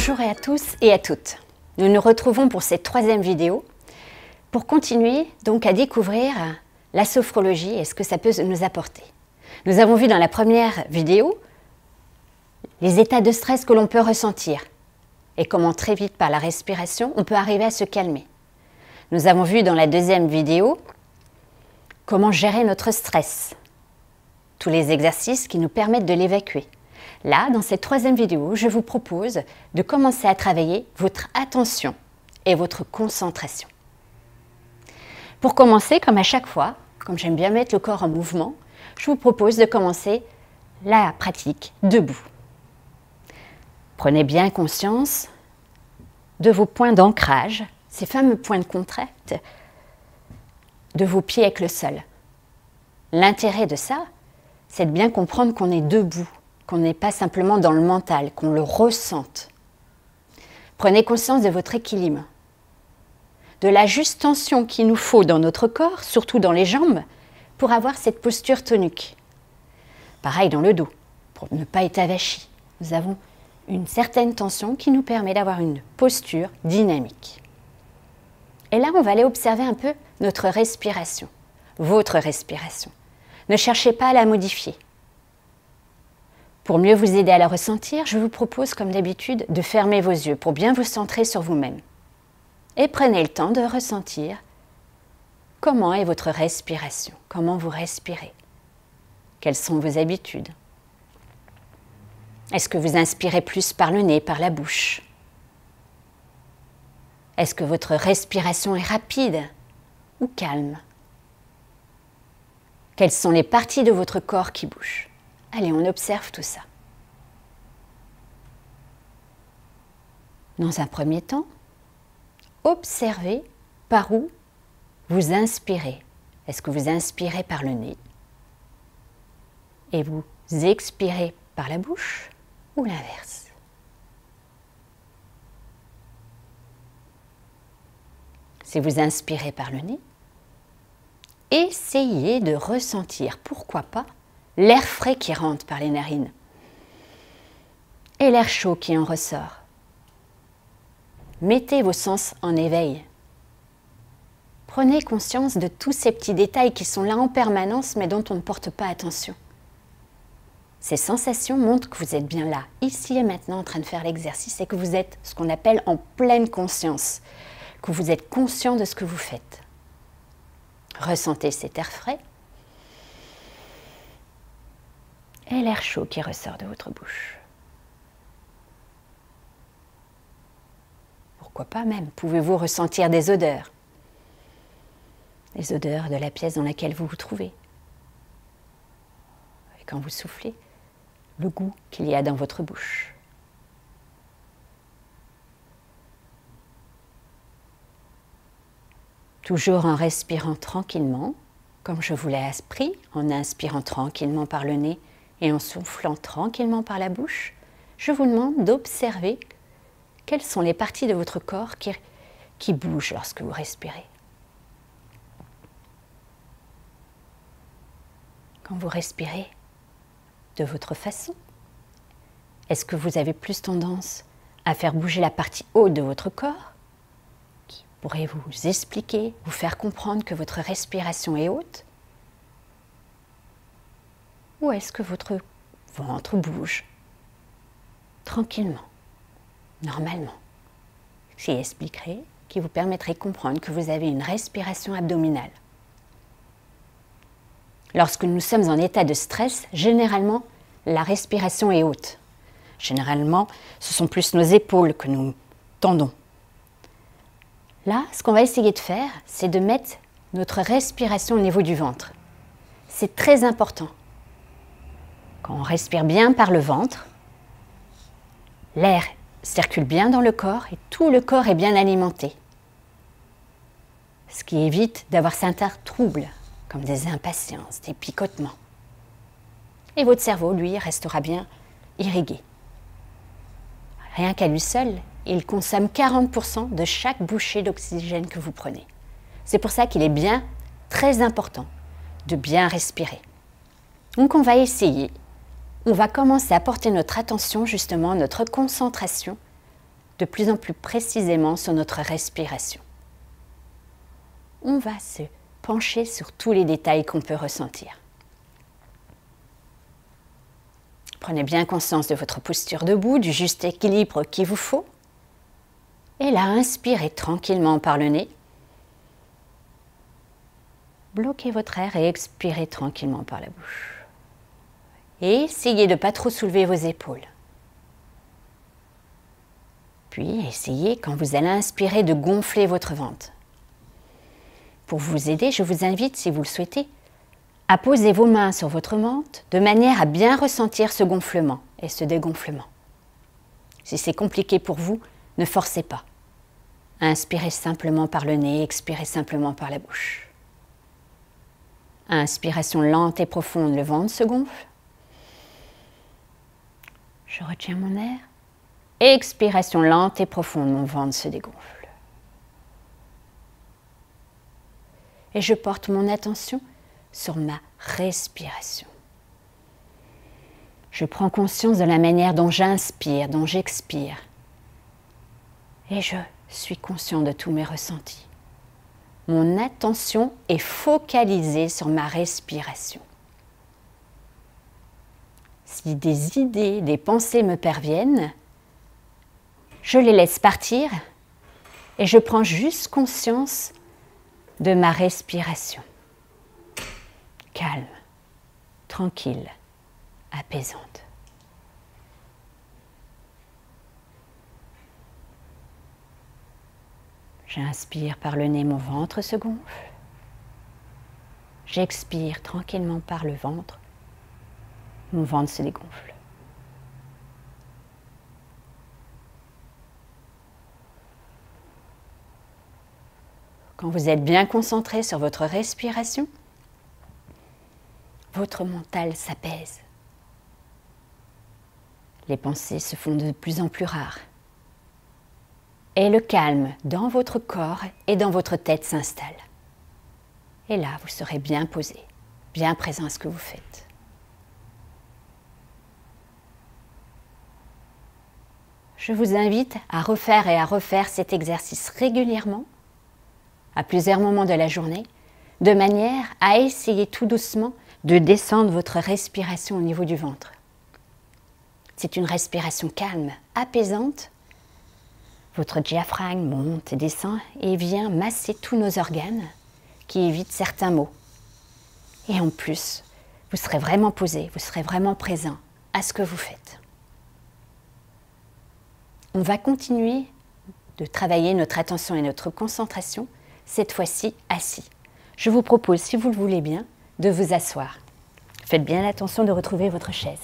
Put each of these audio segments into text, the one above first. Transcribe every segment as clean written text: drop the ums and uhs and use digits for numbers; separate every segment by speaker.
Speaker 1: Bonjour à tous et à toutes. Nous nous retrouvons pour cette troisième vidéo pour continuer donc à découvrir la sophrologie et ce que ça peut nous apporter. Nous avons vu dans la première vidéo les états de stress que l'on peut ressentir et comment très vite par la respiration on peut arriver à se calmer. Nous avons vu dans la deuxième vidéo comment gérer notre stress, tous les exercices qui nous permettent de l'évacuer. Là, dans cette troisième vidéo, je vous propose de commencer à travailler votre attention et votre concentration. Pour commencer, comme à chaque fois, comme j'aime bien mettre le corps en mouvement, je vous propose de commencer la pratique debout. Prenez bien conscience de vos points d'ancrage, ces fameux points de contact de vos pieds avec le sol. L'intérêt de ça, c'est de bien comprendre qu'on est debout, qu'on n'est pas simplement dans le mental, qu'on le ressente. Prenez conscience de votre équilibre, de la juste tension qu'il nous faut dans notre corps, surtout dans les jambes, pour avoir cette posture tonique. Pareil dans le dos, pour ne pas être avachi. Nous avons une certaine tension qui nous permet d'avoir une posture dynamique. Et là, on va aller observer un peu notre respiration, votre respiration. Ne cherchez pas à la modifier. Pour mieux vous aider à la ressentir, je vous propose, comme d'habitude, de fermer vos yeux pour bien vous centrer sur vous-même. Et prenez le temps de ressentir comment est votre respiration, comment vous respirez, quelles sont vos habitudes. Est-ce que vous inspirez plus par le nez, par la bouche? Est-ce que votre respiration est rapide ou calme? Quelles sont les parties de votre corps qui bougent? Allez, on observe tout ça. Dans un premier temps, observez par où vous inspirez. Est-ce que vous inspirez par le nez et vous expirez par la bouche ou l'inverse? Si vous inspirez par le nez, essayez de ressentir, pourquoi pas, l'air frais qui rentre par les narines et l'air chaud qui en ressort. Mettez vos sens en éveil. Prenez conscience de tous ces petits détails qui sont là en permanence mais dont on ne porte pas attention. Ces sensations montrent que vous êtes bien là, ici et maintenant en train de faire l'exercice et que vous êtes ce qu'on appelle en pleine conscience, que vous êtes conscient de ce que vous faites. Ressentez cet air frais et l'air chaud qui ressort de votre bouche. Pourquoi pas même, pouvez-vous ressentir des odeurs? Les odeurs de la pièce dans laquelle vous vous trouvez. Et quand vous soufflez, le goût qu'il y a dans votre bouche. Toujours en respirant tranquillement, comme je vous l'ai appris, en inspirant tranquillement par le nez et en soufflant tranquillement par la bouche, je vous demande d'observer quelles sont les parties de votre corps qui bougent lorsque vous respirez. Quand vous respirez de votre façon, est-ce que vous avez plus tendance à faire bouger la partie haute de votre corps, qui pourrait vous expliquer, vous faire comprendre que votre respiration est haute? Ou est-ce que votre ventre bouge tranquillement, normalement? Qui expliquerait, qui vous permettrait de comprendre que vous avez une respiration abdominale. Lorsque nous sommes en état de stress, généralement, la respiration est haute. Généralement, ce sont plus nos épaules que nous tendons. Là, ce qu'on va essayer de faire, c'est de mettre notre respiration au niveau du ventre. C'est très important. Quand on respire bien par le ventre, l'air circule bien dans le corps et tout le corps est bien alimenté. Ce qui évite d'avoir certains troubles, comme des impatiences, des picotements. Et votre cerveau, lui, restera bien irrigué. Rien qu'à lui seul, il consomme 40% de chaque bouchée d'oxygène que vous prenez. C'est pour ça qu'il est bien, très important, de bien respirer. Donc on va essayer, on va commencer à porter notre attention, justement, notre concentration de plus en plus précisément sur notre respiration. On va se pencher sur tous les détails qu'on peut ressentir. Prenez bien conscience de votre posture debout, du juste équilibre qu'il vous faut. Et là, inspirez tranquillement par le nez. Bloquez votre air et expirez tranquillement par la bouche. Et essayez de ne pas trop soulever vos épaules. Puis, essayez, quand vous allez inspirer, de gonfler votre ventre. Pour vous aider, je vous invite, si vous le souhaitez, à poser vos mains sur votre ventre de manière à bien ressentir ce gonflement et ce dégonflement. Si c'est compliqué pour vous, ne forcez pas. Inspirez simplement par le nez, expirez simplement par la bouche. Inspiration lente et profonde, le ventre se gonfle. Je retiens mon air. Expiration lente et profonde, mon ventre se dégonfle. Et je porte mon attention sur ma respiration. Je prends conscience de la manière dont j'inspire, dont j'expire. Et je suis conscient de tous mes ressentis. Mon attention est focalisée sur ma respiration. Si des idées, des pensées me parviennent, je les laisse partir et je prends juste conscience de ma respiration. Calme, tranquille, apaisante. J'inspire par le nez, mon ventre se gonfle. J'expire tranquillement par le ventre, mon ventre se dégonfle. Quand vous êtes bien concentré sur votre respiration, votre mental s'apaise. Les pensées se font de plus en plus rares. Et le calme dans votre corps et dans votre tête s'installe. Et là, vous serez bien posé, bien présent à ce que vous faites. Je vous invite à refaire et à refaire cet exercice régulièrement, à plusieurs moments de la journée, de manière à essayer tout doucement de descendre votre respiration au niveau du ventre. C'est une respiration calme, apaisante. Votre diaphragme monte et descend et vient masser tous nos organes qui évitent certains maux. Et en plus, vous serez vraiment posé, vous serez vraiment présent à ce que vous faites. On va continuer de travailler notre attention et notre concentration, cette fois-ci assis. Je vous propose, si vous le voulez bien, de vous asseoir. Faites bien attention de retrouver votre chaise.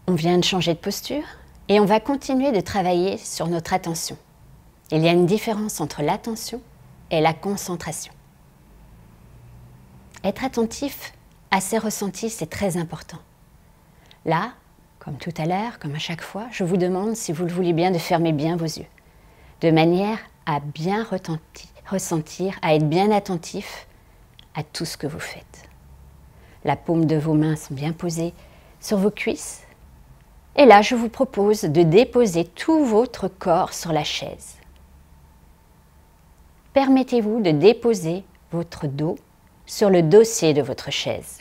Speaker 1: On vient de changer de posture et on va continuer de travailler sur notre attention. Il y a une différence entre l'attention et la concentration. Être attentif à ses ressentis, c'est très important. Là, comme tout à l'heure, comme à chaque fois, je vous demande, si vous le voulez bien, de fermer bien vos yeux, de manière à bien ressentir, à être bien attentif à tout ce que vous faites. La paume de vos mains sont bien posées sur vos cuisses. Et là, je vous propose de déposer tout votre corps sur la chaise. Permettez-vous de déposer votre dos sur le dossier de votre chaise.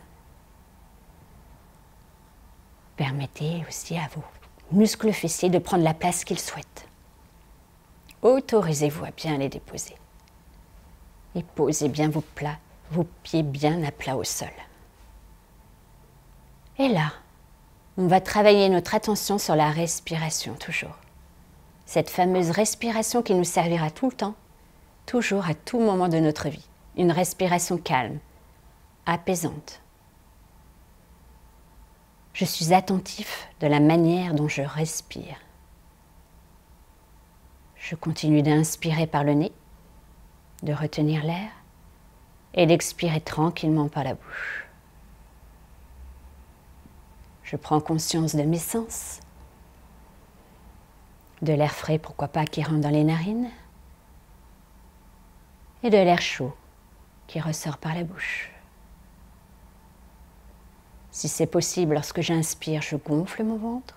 Speaker 1: Permettez aussi à vos muscles fessiers de prendre la place qu'ils souhaitent. Autorisez-vous à bien les déposer. Et posez bien vos pieds bien à plat au sol. Et là, on va travailler notre attention sur la respiration, toujours. Cette fameuse respiration qui nous servira tout le temps, toujours à tout moment de notre vie. Une respiration calme, apaisante. Je suis attentif de la manière dont je respire. Je continue d'inspirer par le nez, de retenir l'air et d'expirer tranquillement par la bouche. Je prends conscience de mes sens, de l'air frais, pourquoi pas, qui rentre dans les narines, et de l'air chaud qui ressort par la bouche. Si c'est possible, lorsque j'inspire, je gonfle mon ventre.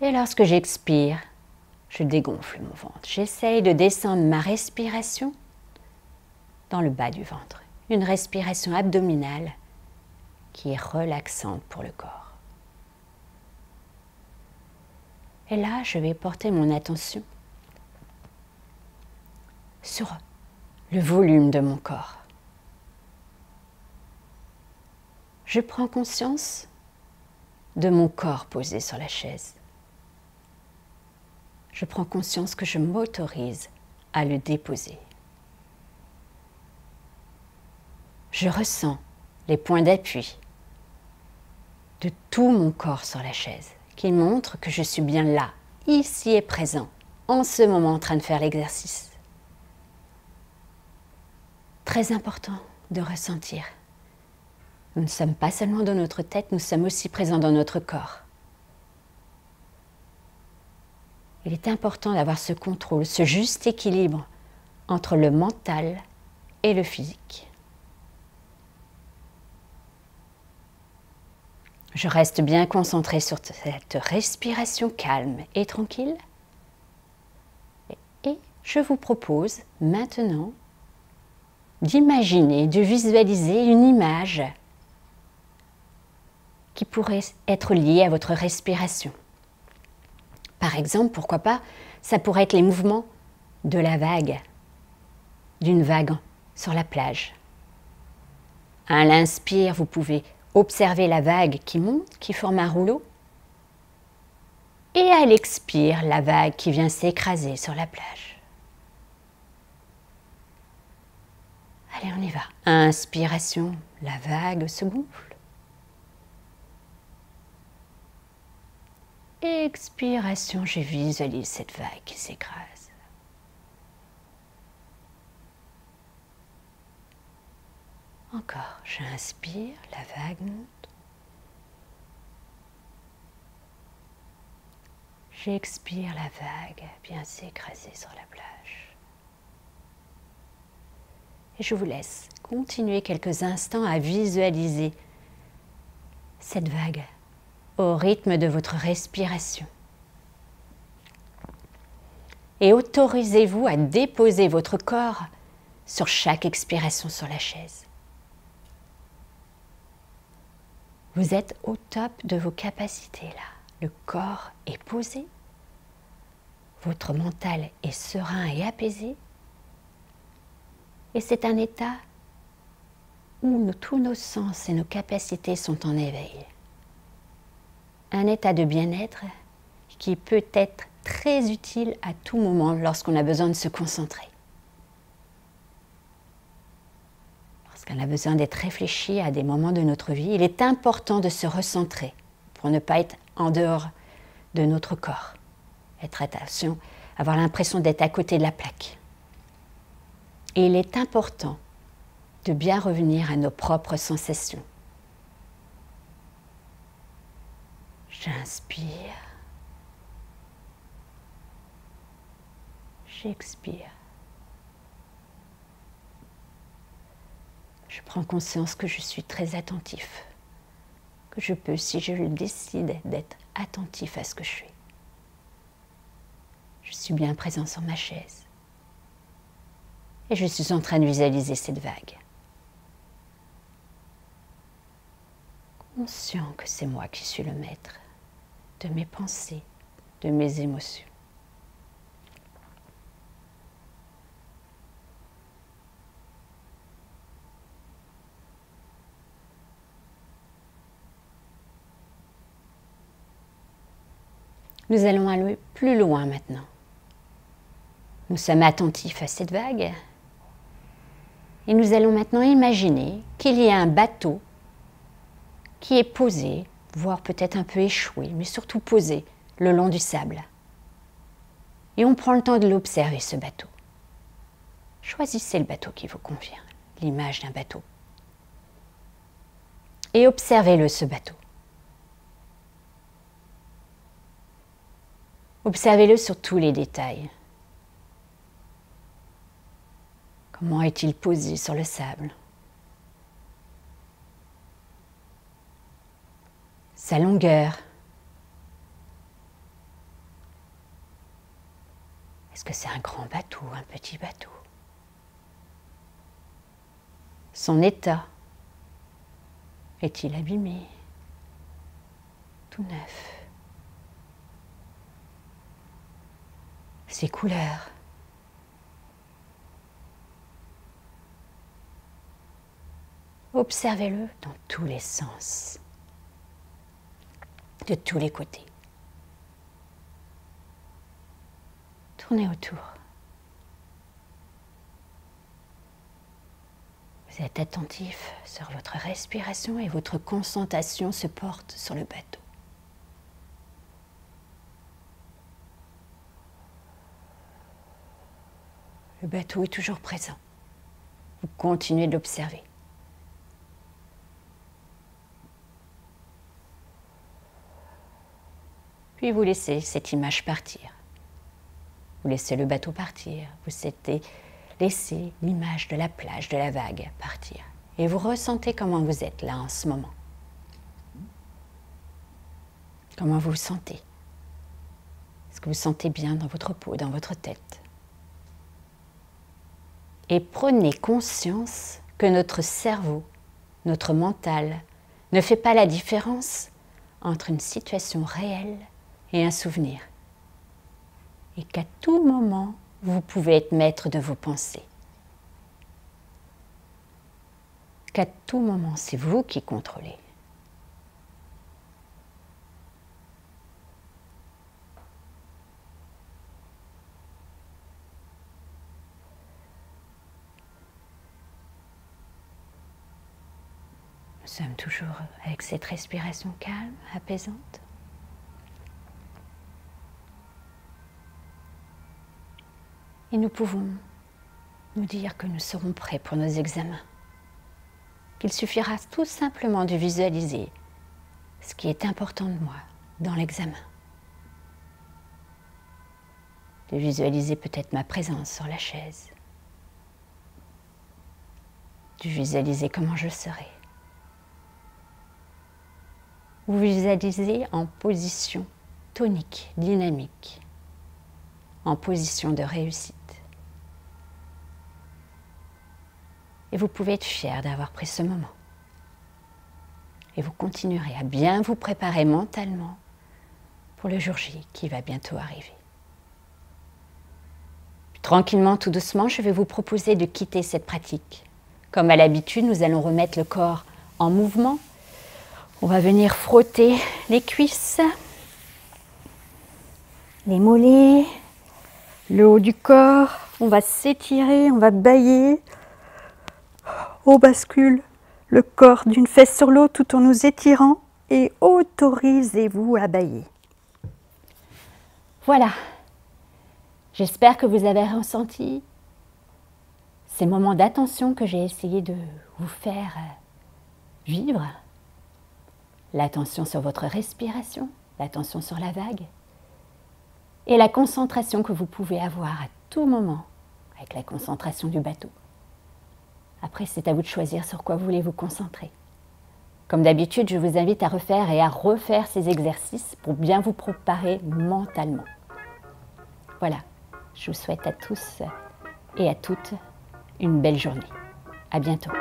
Speaker 1: Et lorsque j'expire, je dégonfle mon ventre. J'essaye de descendre ma respiration dans le bas du ventre. Une respiration abdominale qui est relaxante pour le corps. Et là, je vais porter mon attention sur le volume de mon corps. Je prends conscience de mon corps posé sur la chaise. Je prends conscience que je m'autorise à le déposer. Je ressens les points d'appui de tout mon corps sur la chaise, qui montrent que je suis bien là, ici et présent, en ce moment en train de faire l'exercice. Très important de ressentir. Nous ne sommes pas seulement dans notre tête, nous sommes aussi présents dans notre corps. Il est important d'avoir ce contrôle, ce juste équilibre entre le mental et le physique. Je reste bien concentrée sur cette respiration calme et tranquille. Et je vous propose maintenant d'imaginer, de visualiser une image qui pourrait être liée à votre respiration. Par exemple, pourquoi pas, ça pourrait être les mouvements de la vague, d'une vague sur la plage. À l'inspire, vous pouvez observer la vague qui monte, qui forme un rouleau. Et à l'expire, la vague qui vient s'écraser sur la plage. Allez, on y va. Inspiration, la vague se gonfle. Expiration, je visualise cette vague qui s'écrase. Encore, j'inspire, la vague monte. J'expire, la vague vient s'écraser sur la plage. Et je vous laisse continuer quelques instants à visualiser cette vague au rythme de votre respiration. Et autorisez-vous à déposer votre corps sur chaque expiration sur la chaise. Vous êtes au top de vos capacités là. Le corps est posé, votre mental est serein et apaisé. Et c'est un état où tous nos sens et nos capacités sont en éveil. Un état de bien-être qui peut être très utile à tout moment lorsqu'on a besoin de se concentrer. Lorsqu'on a besoin d'être réfléchi à des moments de notre vie, il est important de se recentrer pour ne pas être en dehors de notre corps. Être attention, avoir l'impression d'être à côté de la plaque. Et il est important de bien revenir à nos propres sensations. J'inspire, j'expire. Je prends conscience que je suis très attentif, que je peux, si je le décide, d'être attentif à ce que je fais. Je suis bien présent sur ma chaise et je suis en train de visualiser cette vague. Conscient que c'est moi qui suis le maître de mes pensées, de mes émotions. Nous allons aller plus loin maintenant. Nous sommes attentifs à cette vague et nous allons maintenant imaginer qu'il y a un bateau qui est posé, voire peut-être un peu échoué, mais surtout posé le long du sable. Et on prend le temps de l'observer, ce bateau. Choisissez le bateau qui vous convient, l'image d'un bateau. Et observez-le, ce bateau. Observez-le sur tous les détails. Comment est-il posé sur le sable? Sa longueur, Est-ce que c'est un grand bateau ou un petit bateau? Son état est-il abîmé? Tout neuf? Ses couleurs? Observez-le dans tous les sens, de tous les côtés. Tournez autour. Vous êtes attentif sur votre respiration et votre concentration se porte sur le bateau. Le bateau est toujours présent. Vous continuez de l'observer. Puis vous laissez cette image partir. Vous laissez le bateau partir. Vous laissez l'image de la plage, de la vague partir. Et vous ressentez comment vous êtes là en ce moment. Comment vous vous sentez? Est-ce que vous vous sentez bien dans votre peau, dans votre tête? Et prenez conscience que notre cerveau, notre mental, ne fait pas la différence entre une situation réelle et un souvenir. Et qu'à tout moment, vous pouvez être maître de vos pensées. Qu'à tout moment, c'est vous qui contrôlez. Nous sommes toujours avec cette respiration calme, apaisante. Et nous pouvons nous dire que nous serons prêts pour nos examens. Qu'il suffira tout simplement de visualiser ce qui est important de moi dans l'examen. De visualiser peut-être ma présence sur la chaise. De visualiser comment je serai. Vous visualisez en position tonique, dynamique, en position de réussite. Et vous pouvez être fier d'avoir pris ce moment. Et vous continuerez à bien vous préparer mentalement pour le jour J qui va bientôt arriver. Tranquillement, tout doucement, je vais vous proposer de quitter cette pratique. Comme à l'habitude, nous allons remettre le corps en mouvement. On va venir frotter les cuisses, les mollets, le haut du corps. On va s'étirer, on va bâiller. On bascule le corps d'une fesse sur l'autre tout en nous étirant et autorisez-vous à bâiller. Voilà. J'espère que vous avez ressenti ces moments d'attention que j'ai essayé de vous faire vivre. L'attention sur votre respiration, l'attention sur la vague et la concentration que vous pouvez avoir à tout moment avec la concentration du bateau. Après, c'est à vous de choisir sur quoi vous voulez vous concentrer. Comme d'habitude, je vous invite à refaire et à refaire ces exercices pour bien vous préparer mentalement. Voilà, je vous souhaite à tous et à toutes une belle journée. À bientôt.